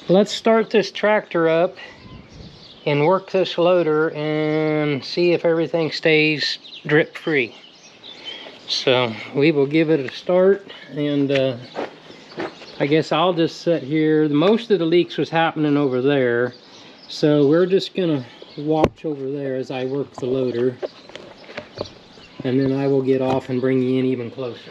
Let's start this tractor up and work this loader and see if everything stays drip free. So we will give it a start, and I guess I'll just sit here. Most of the leaks was happening over there, so we're just gonna watch over there as I work the loader, and then I will get off and bring you in even closer.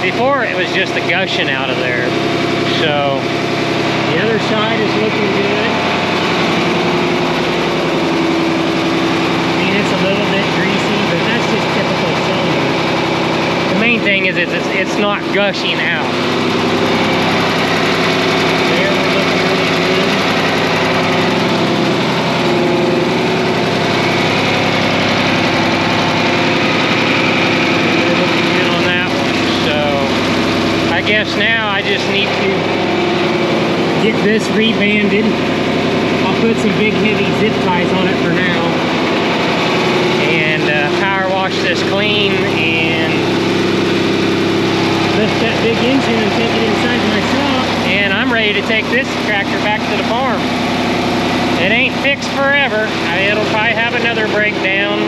Before it was just the gushing out of there. So the other side is looking good. I mean, it's a little bit greasy, but that's just typical cylinder. The main thing is it's not gushing out. There, we're looking really good. I guess now I just need to get this rebanded. I'll put some big heavy zip ties on it for now, and power wash this clean and lift that big engine and take it inside my shop. And I'm ready to take this tractor back to the farm. It ain't fixed forever. It'll probably have another breakdown.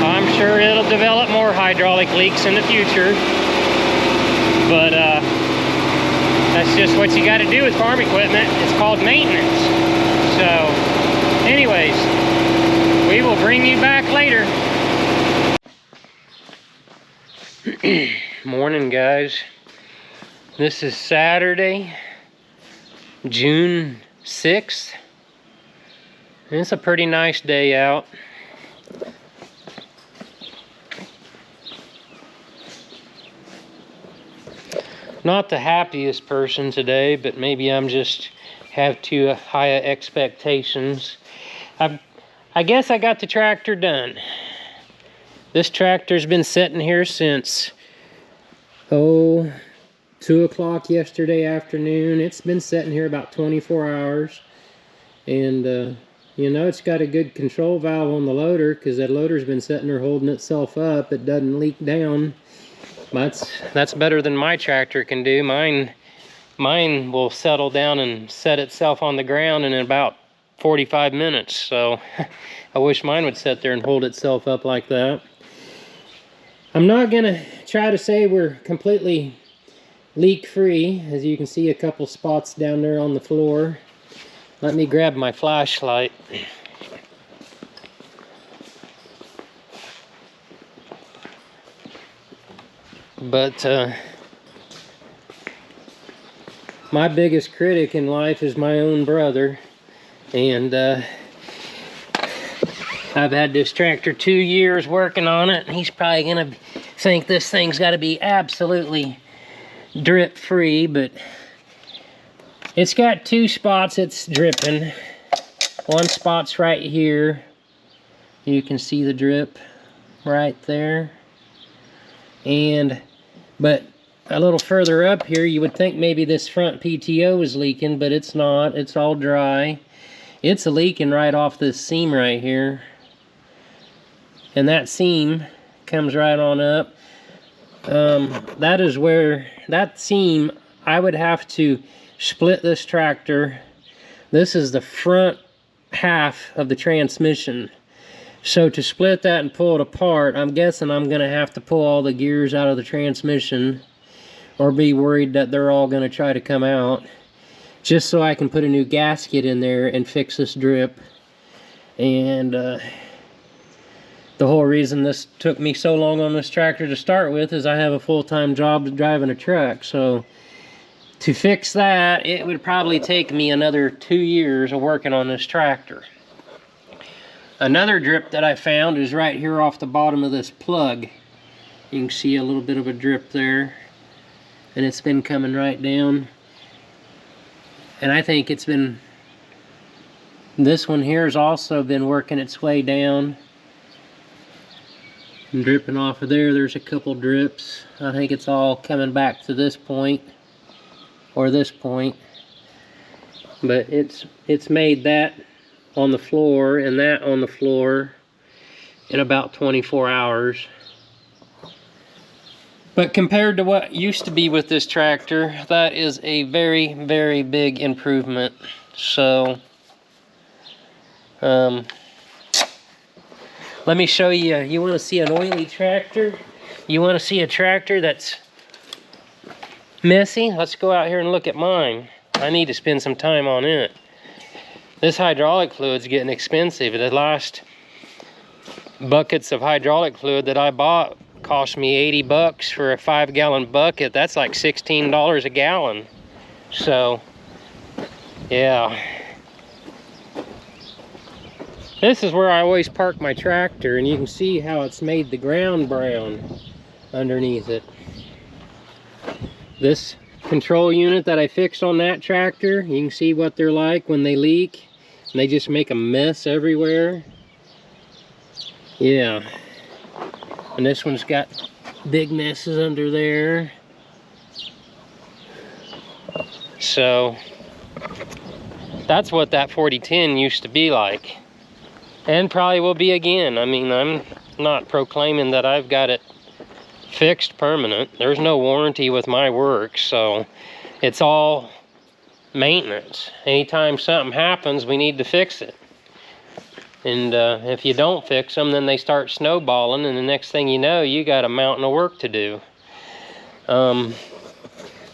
I'm sure it'll develop more hydraulic leaks in the future. But that's just what you got to do with farm equipment. It's called maintenance. So anyways, we will bring you back later. Morning, guys. This is Saturday, June 6th. And it's a pretty nice day out. Not the happiest person today, but maybe I'm just have too high expectations. I guess I got the tractor done. This tractor's been sitting here since 2 o'clock yesterday afternoon. It's been sitting here about 24 hours. And you know, it's got a good control valve on the loader, because that loader's been sitting there holding itself up. It doesn't leak down. That's better than my tractor can do. Mine will settle down and set itself on the ground in about 45 minutes. So I wish mine would sit there and hold itself up like that. I'm not gonna try to say we're completely leak free. As you can see, a couple spots down there on the floor. Let me grab my flashlight. But my biggest critic in life is my own brother. And I've had this tractor 2 years working on it, and he's probably gonna think this thing's gotta be absolutely drip free, but it's got 2 spots it's dripping. One spot's right here. You can see the drip right there. But a little further up here, you would think maybe this front PTO is leaking, but it's not. It's all dry. It's leaking right off this seam right here. And that seam comes right on up. That is where, that seam, I would have to split this tractor. This is the front half of the transmission. So to split that and pull it apart, I'm guessing I'm gonna have to pull all the gears out of the transmission, or be worried that they're all gonna try to come out, just so I can put a new gasket in there and fix this drip. And the whole reason this took me so long on this tractor to start with is I have a full-time job driving a truck. So to fix that, it would probably take me another 2 years of working on this tractor. Another drip that I found is right here off the bottom of this plug. You can see a little bit of a drip there, and it's been coming right down. And I think it's been, this one here has also been working its way down. And dripping off of there, there's a couple drips. I think it's all coming back to this point, or this point. But it's made that on the floor and that on the floor in about 24 hours. But compared to what used to be with this tractor, that is a very, very big improvement. So let me show you. You want to see an oily tractor? You want to see a tractor that's messy? Let's go out here and look at mine. I need to spend some time on it. This hydraulic fluid's getting expensive. The last buckets of hydraulic fluid that I bought cost me 80 bucks for a 5-gallon bucket. That's like $16 a gallon. So, yeah. This is where I always park my tractor, and you can see how it's made the ground brown underneath it. This control unit that I fixed on that tractor, you can see what they're like when they leak, and they just make a mess everywhere. Yeah. And this one's got big messes under there. So that's what that 4010 used to be like, and probably will be again. I mean, I'm not proclaiming that I've got it fixed permanent. There's no warranty with my work, so it's all maintenance. Anytime something happens, we need to fix it. And if you don't fix them, then they start snowballing, and the next thing you know, you got a mountain of work to do.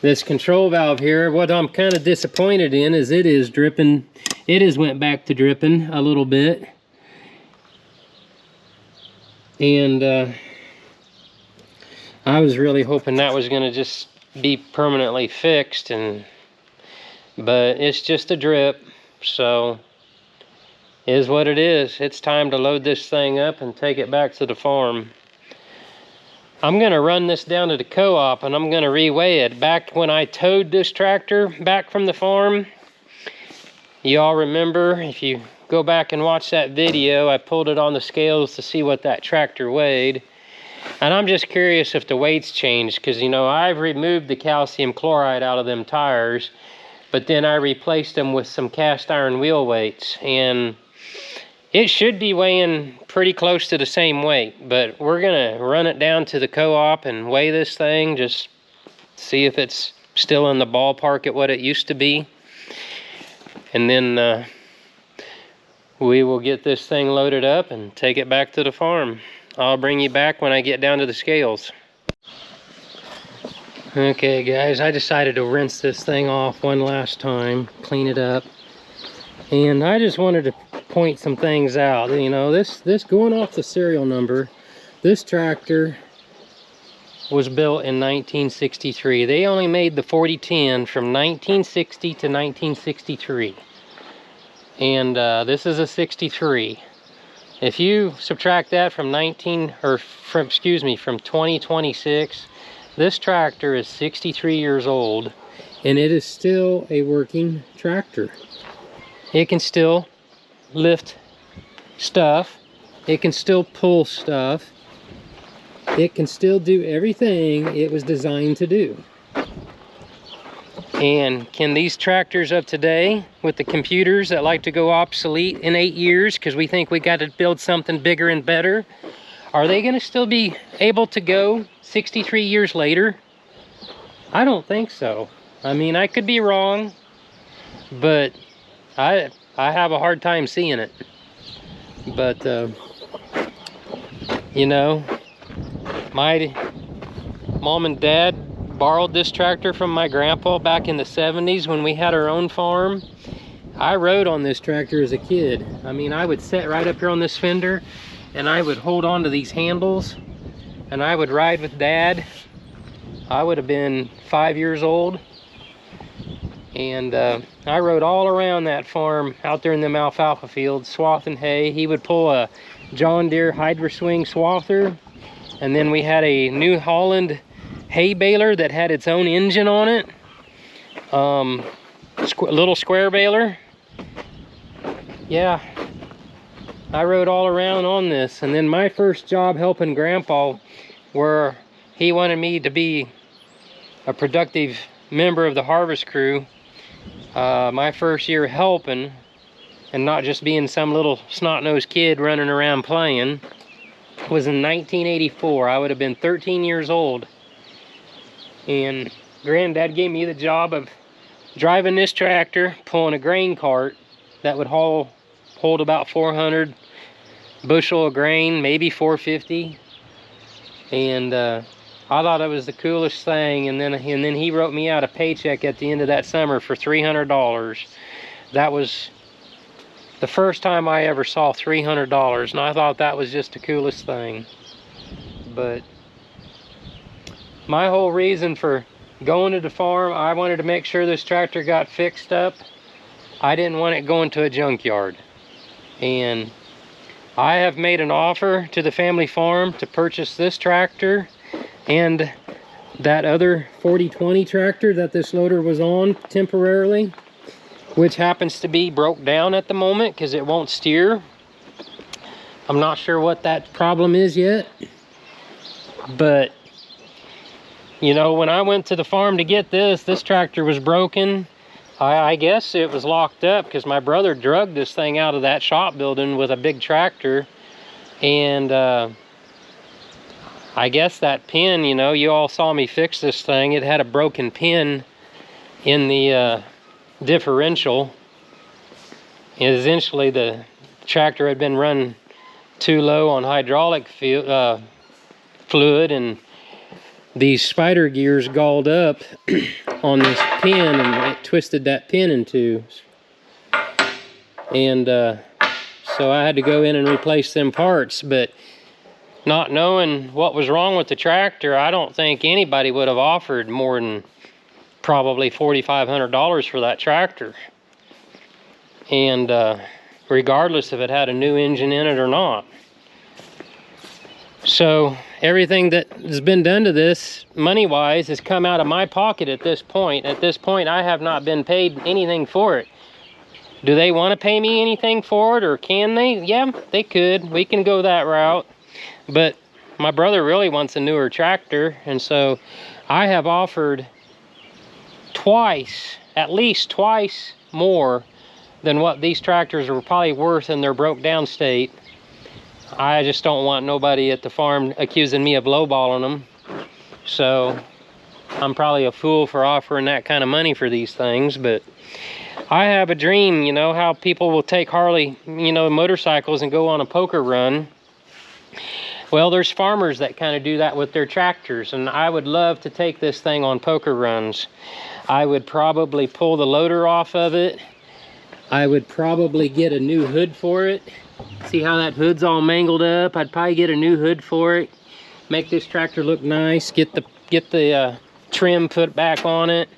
This control valve here, what I'm kind of disappointed in is it is dripping. It has went back to dripping a little bit. And I was really hoping that was going to just be permanently fixed, but it's just a drip, so is what it is. It's time to load this thing up and take it back to the farm. I'm going to run this down to the co-op, and I'm going to reweigh it. Back when I towed this tractor back from the farm, you all remember, if you go back and watch that video, I pulled it on the scales to see what that tractor weighed. And I'm just curious if the weight's changed, because, you know, I've removed the calcium chloride out of them tires, but then I replaced them with some cast iron wheel weights, and it should be weighing pretty close to the same weight. But we're gonna run it down to the co-op and weigh this thing, just see if it's still in the ballpark at what it used to be. And then we will get this thing loaded up and take it back to the farm. I'll bring you back when I get down to the scales. Okay guys, I decided to rinse this thing off one last time, clean it up. And I just wanted to point some things out. You know, this going off the serial number, this tractor was built in 1963. They only made the 4010 from 1960 to 1963. And this is a 63. If you subtract that from 2026, this tractor is 63 years old, and it is still a working tractor. It can still lift stuff. It can still pull stuff. It can still do everything it was designed to do. And can these tractors of today, with the computers that like to go obsolete in 8 years because we think we got to build something bigger and better, are they going to still be able to go 63 years later? I don't think so. I mean, I could be wrong, but I have a hard time seeing it. But you know, my mom and dad borrowed this tractor from my grandpa back in the 70s when we had our own farm. I rode on this tractor as a kid. I mean, I would sit right up here on this fender and I would hold on to these handles and I would ride with Dad. I would have been 5 years old. And I rode all around that farm out there in them alfalfa fields, swathing hay. He would pull a John Deere Hydra Swing swather. And then we had a New Holland hay baler that had its own engine on it. Little square baler. Yeah, I rode all around on this. And then my first job helping Grandpa, where he wanted me to be a productive member of the harvest crew, my first year helping and not just being some little snot-nosed kid running around playing, was in 1984. I would have been 13 years old. And Granddad gave me the job of driving this tractor, pulling a grain cart that would hold about 400 bushel of grain, maybe 450. And I thought it was the coolest thing. And then he wrote me out a paycheck at the end of that summer for $300. That was the first time I ever saw $300, and I thought that was just the coolest thing. But my whole reason for going to the farm, I wanted to make sure this tractor got fixed up. I didn't want it going to a junkyard. And I have made an offer to the family farm to purchase this tractor and that other 4020 tractor that this loader was on temporarily, which happens to be broke down at the moment because it won't steer. I'm not sure what that problem is yet. But, you know, when I went to the farm to get this tractor was broken. I guess it was locked up because my brother drugged this thing out of that shop building with a big tractor. And I guess that pin, you know, you all saw me fix this thing. It had a broken pin in the differential. And essentially the tractor had been run too low on hydraulic fluid, and these spider gears galled up on this pin and it twisted that pin in two. And so I had to go in and replace them parts. But not knowing what was wrong with the tractor, I don't think anybody would have offered more than probably $4,500 for that tractor. And regardless if it had a new engine in it or not. So everything that has been done to this money-wise has come out of my pocket at this point. At this point, I have not been paid anything for it. Do they want to pay me anything for it, or can they? Yeah, they could. We can go that route. But my brother really wants a newer tractor, and so I have offered twice, at least twice more than what these tractors were probably worth in their broke down state. I just don't want nobody at the farm accusing me of lowballing them. So I'm probably a fool for offering that kind of money for these things, but I have a dream, you know, how people will take Harley, you know, motorcycles and go on a poker run. Well, there's farmers that kind of do that with their tractors, and I would love to take this thing on poker runs. I would probably pull the loader off of it. I would probably get a new hood for it. See how that hood's all mangled up? I'd probably get a new hood for it. make this tractor look nice, get the trim put back on it,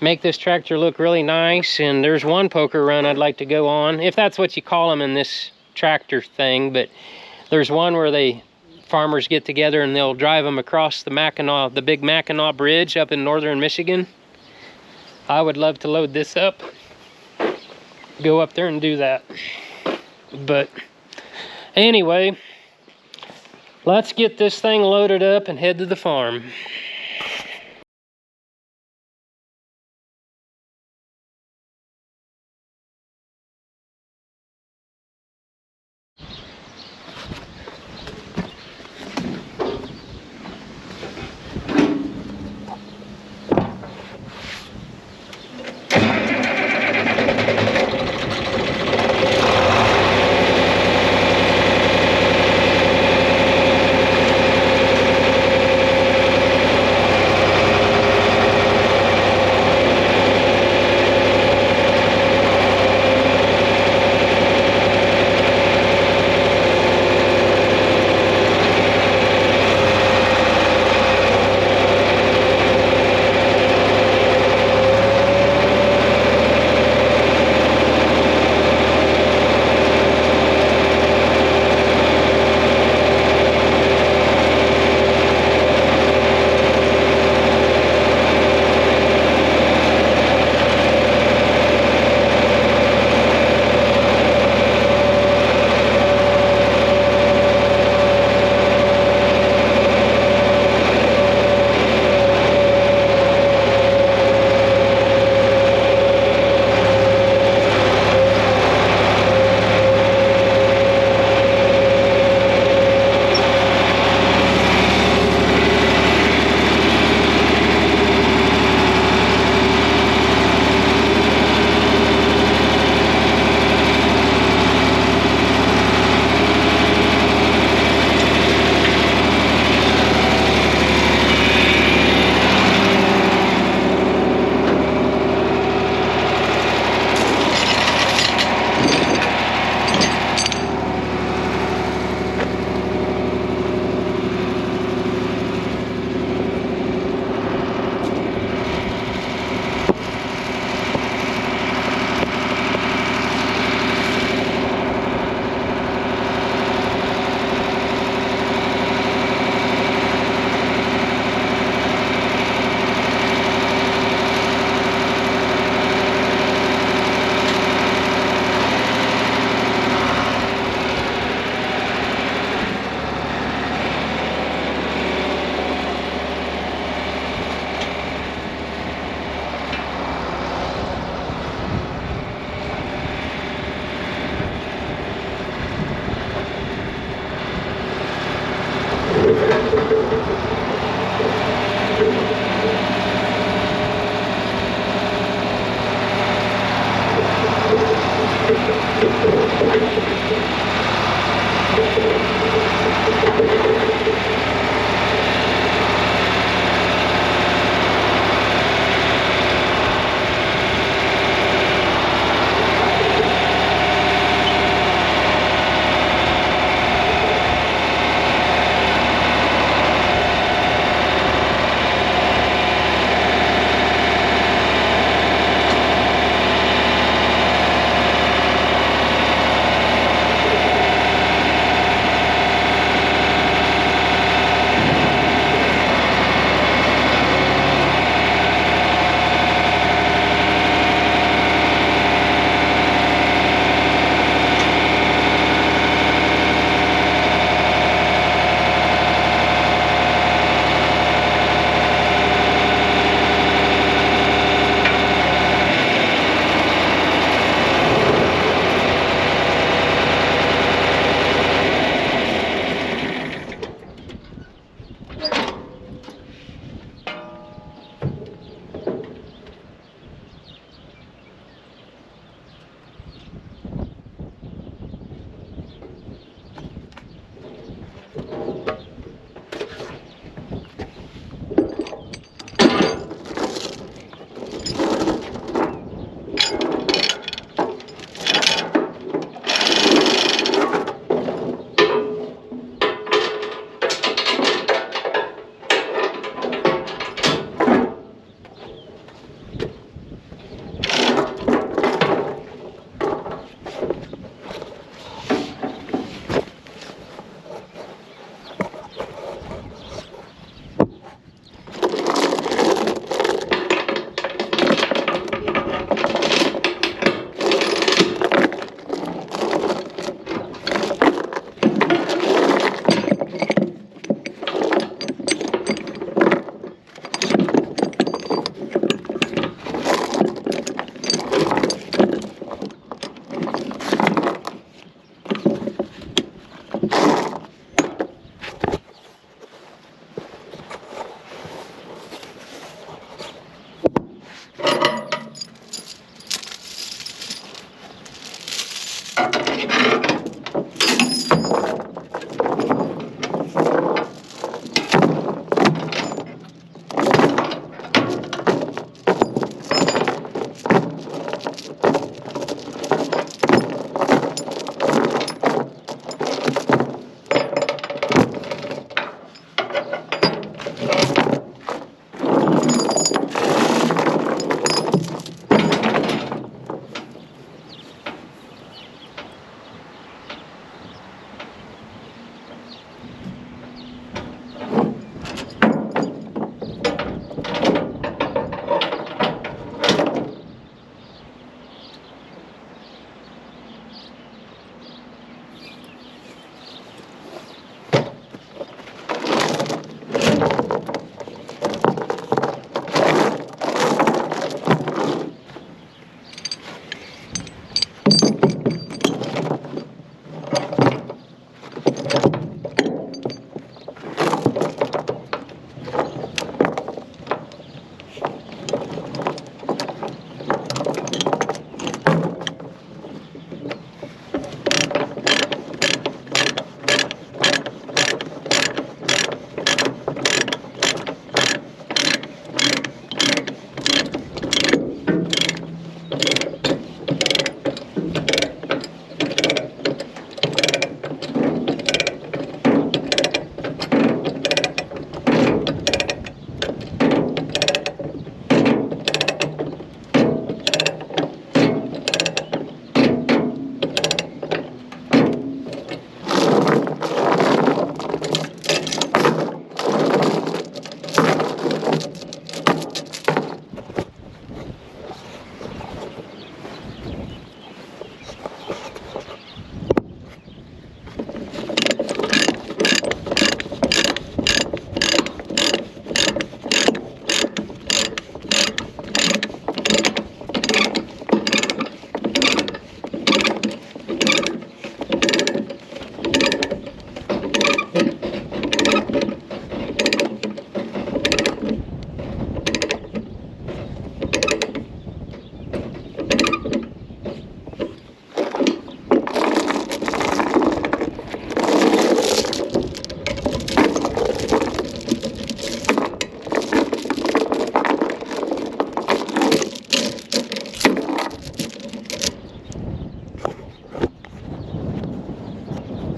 make this tractor look really nice. And there's one poker run I'd like to go on, if that's what you call them in this tractor thing. But there's one where farmers get together and they'll drive them across the big Mackinac Bridge up in northern Michigan. I would love to load this up, go up there and do that. But anyway, let's get this thing loaded up and head to the farm.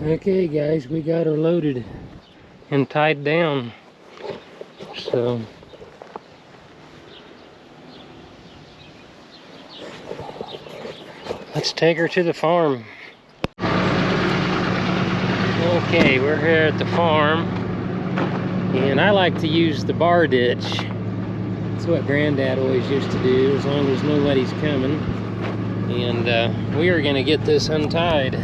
Okay guys, we got her loaded and tied down. So let's take her to the farm. Okay, we're here at the farm, and I like to use the bar ditch. That's what Granddad always used to do, as long as nobody's coming. And we are gonna get this untied.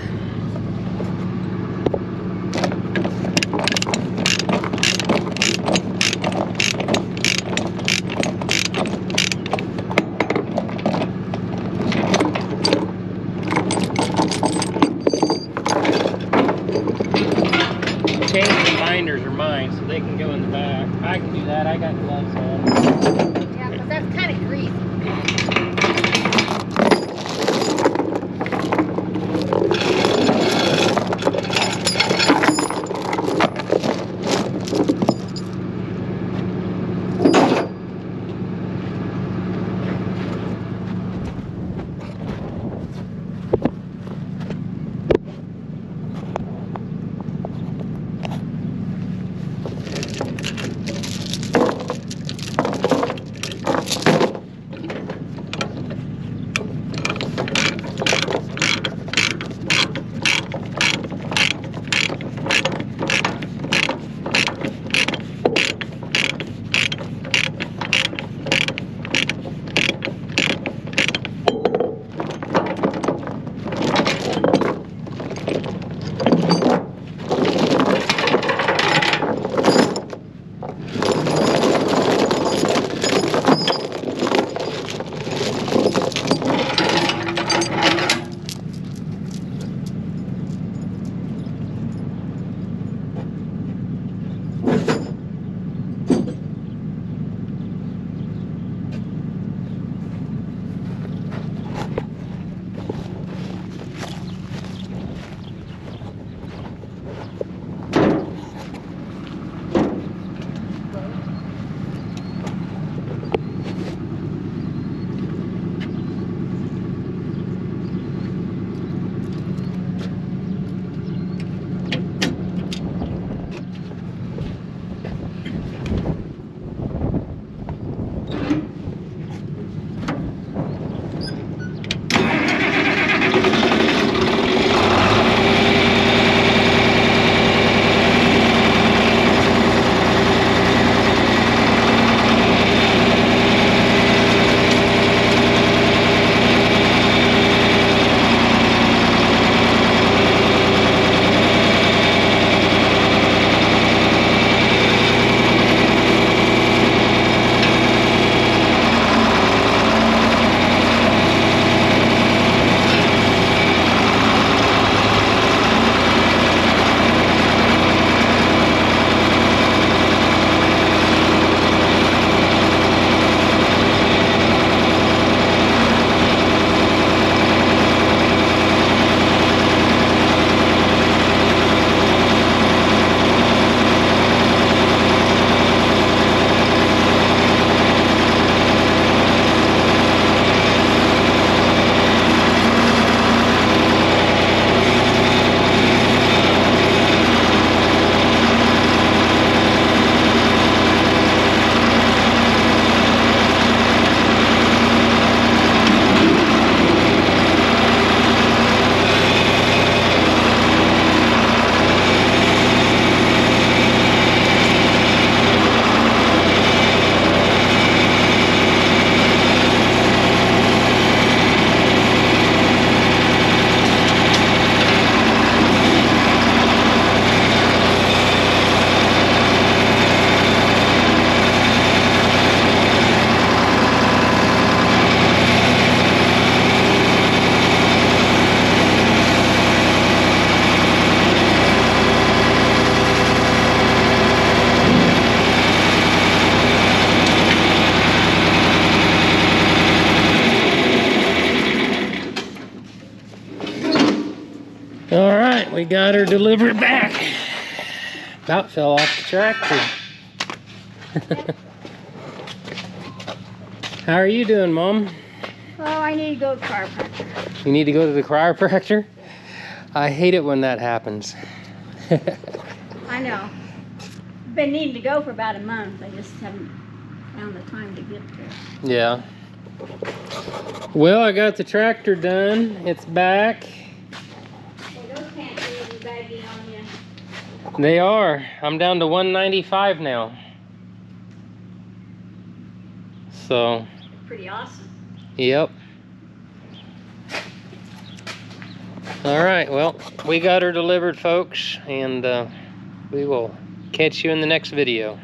Chains and binders are mine, so they can go in the back. I can do that, I got gloves on. Yeah, because that's kind of greasy. All right, we got her delivered back. About fell off the tractor. How are you doing, Mom? Oh, I need to go to the chiropractor. You need to go to the chiropractor? I hate it when that happens. I know. Been needing to go for about a month. I just haven't found the time to get there. Yeah. Well, I got the tractor done. It's back. Well, those pants are even baggy on you. They are. I'm down to 195 now. So, Pretty awesome. yep. All right, well, we got her delivered, folks, and we will catch you in the next video.